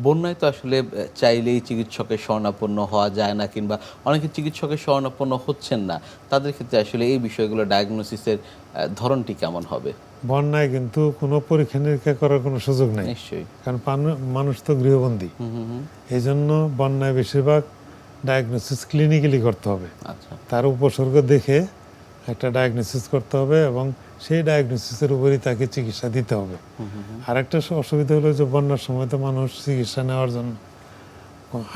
বন্যায় তো আসলে চাইলেই চিকিৎসকের শরণাপন্ন হওয়া যায় না, কিংবা অনেকে চিকিৎসকের শরণাপন্ন হচ্ছেন না। তাদের ক্ষেত্রে আসলে এই বিষয়গুলো ডায়াগনোসিসের ধরনটি কেমন হবে? বন্যায় কিন্তু কোনো পরীক্ষা নিরীক্ষা করার কোনো সুযোগ নাই, নিশ্চয়ই। কারণ মানুষ তো গৃহবন্দী। হুম, হুম, হুম। এই জন্য বন্যায় বেশিরভাগ ডায়াগনোসিস ক্লিনিক্যালি করতে হবে। আচ্ছা। তার উপসর্গ দেখে একটা ডায়াগনোসিস করতে হবে এবং সেই ডায়াগনোসিসের উপরই তাকে চিকিৎসা দিতে হবে। হুম, হুম, হুম। আরেকটা অসুবিধা হলো যে বন্যার সময় তো মানুষ চিকিৎসা নেওয়ার জন্য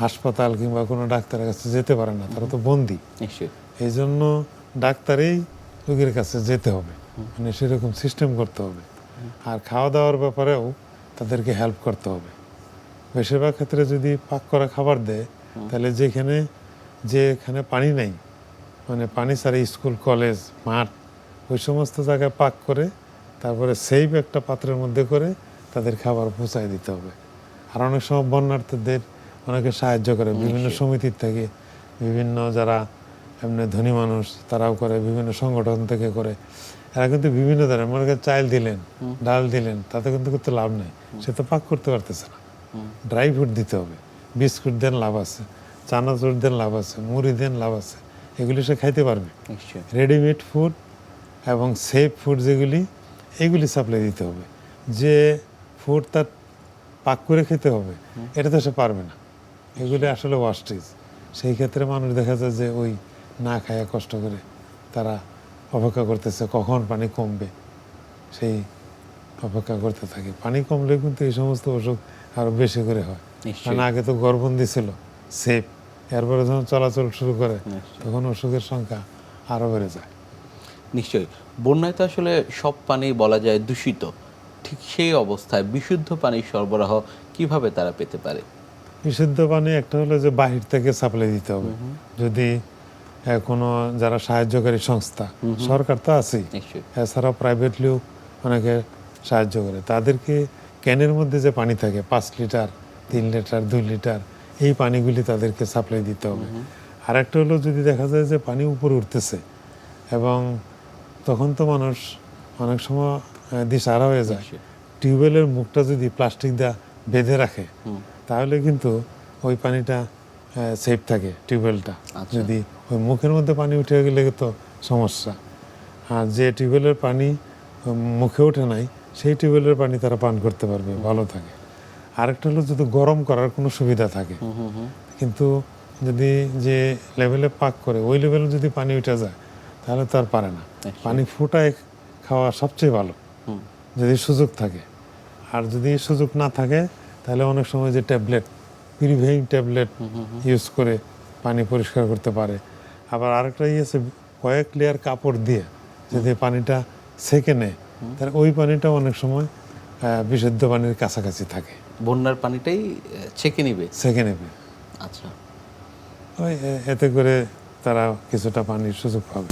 হাসপাতাল কিংবা কোনো ডাক্তারের কাছে যেতে পারে না, তারা তো বন্দি। নিশ্চয়ই। এই জন্য ডাক্তারেই রোগীর কাছে যেতে হবে, মানে সেরকম সিস্টেম করতে হবে। আর খাওয়া দাওয়ার ব্যাপারেও তাদেরকে হেল্প করতে হবে। বেশিরভাগ ক্ষেত্রে যদি পাক করা খাবার দেয়, তাহলে যেখানে পানি নাই, মানে পানি ছাড়া স্কুল কলেজ মাঠ ওই সমস্ত জায়গায় পাক করে তারপরে সেফ একটা পাত্রের মধ্যে করে তাদের খাবার পৌঁছায় দিতে হবে। আর অনেক সময় বন্যার্থীদের অনেকে সাহায্য করে, বিভিন্ন সমিতির থেকে, বিভিন্ন যারা এমনি ধনী মানুষ তারাও করে, বিভিন্ন সংগঠন থেকে করে। এরা কিন্তু বিভিন্ন ধরনের, মনে করেন চাল দিলেন, ডাল দিলেন, তাতে কিন্তু লাভ নেই, সে তো পাক করতে পারতেছে না। ড্রাই ফ্রুট দিতে হবে, বিস্কুট দেন লাভ আছে, চানাচুর দেন লাভ আছে, মুড়ি দেন লাভ আছে, এগুলি সে খাইতে পারবে। নিশ্চয়ই। রেডিমেড ফুড এবং সেফ ফুড যেগুলি, এগুলি সাপ্লাই দিতে হবে। যে ফুড তার পাক করে খেতে হবে, এটা তো সে পারবে না, এগুলি আসলে ওয়াস্টেজ। সেই ক্ষেত্রে মানুষ দেখা যায় যে ওই না খায়া কষ্ট করে তারা অপেক্ষা করতেছে কখন পানি কমবে, সেই অপেক্ষা করতে থাকে। পানি কমলে কিন্তু এই সমস্ত অসুখ আরও বেশি করে হয়, কারণ আগে তো গড়বন্দি ছিল সেফ, এরপরে যখন চলাচল শুরু করে তখন অসুখের সংখ্যা আরও বেড়ে যায়। নিশ্চয়ই। বন্যায় তো আসলে সব পানি বলা যায় দূষিত। ঠিক সেই অবস্থায় বিশুদ্ধ পানির সরবরাহ কিভাবে তারা পেতে পারে? বিশুদ্ধ পানি একটা হলো যে বাহির থেকে সাপ্লাই দিতে হবে। যদি কোনো যারা সাহায্যকারী সংস্থা, সরকার তো আছেই, নিশ্চয়ই। এছাড়াও প্রাইভেটলিও অনেকে সাহায্য করে, তাদেরকে ক্যানের মধ্যে যে পানি থাকে 5 লিটার 3 লিটার 2 লিটার, এই পানিগুলি তাদেরকে সাপ্লাই দিতে হবে। আর একটা হলো যদি দেখা যায় যে পানি উপরে উঠতেছে এবং তখন তো মানুষ অনেক সময় দিশাহারা হয়ে যায়, টিউবওয়েলের মুখটা যদি প্লাস্টিক দিয়ে বেঁধে রাখে তাহলে কিন্তু ওই পানিটা সেফ থাকে। টিউবওয়েলটা যদি ওই মুখের মধ্যে পানি উঠে গেলে তো সমস্যা। আর যে টিউবওয়েলের পানি মুখে ওঠে নাই, সেই টিউবওয়েলের পানি তারা পান করতে পারবে, ভালো থাকে। আরেকটা হলো যদি গরম করার কোনো সুবিধা থাকে, কিন্তু যদি যে লেভেলে পাক করে ওই লেভেলে যদি পানি উঠে যায় তাহলে তো আর পারে না। পানি ফুটায় খাওয়া সবচেয়ে ভালো যদি সুযোগ থাকে। আর যদি সুযোগ না থাকে তাহলে অনেক সময় যে ট্যাবলেট, পিউরিফাইং ট্যাবলেট ইউজ করে পানি পরিষ্কার করতে পারে। আবার আরেকটা আছে, কয়েক লেয়ার কাপড় দিয়ে যদি পানিটা সেকে নেয় তাহলে ওই পানিটা অনেক সময় বিশুদ্ধ পানির কাছাকাছি থাকে। বন্যার পানিটাই ছেঁকে নিবে? সেকে নেবে। আচ্ছা। ওই এতে করে তারা কিছুটা পানির সুযোগ পাবে।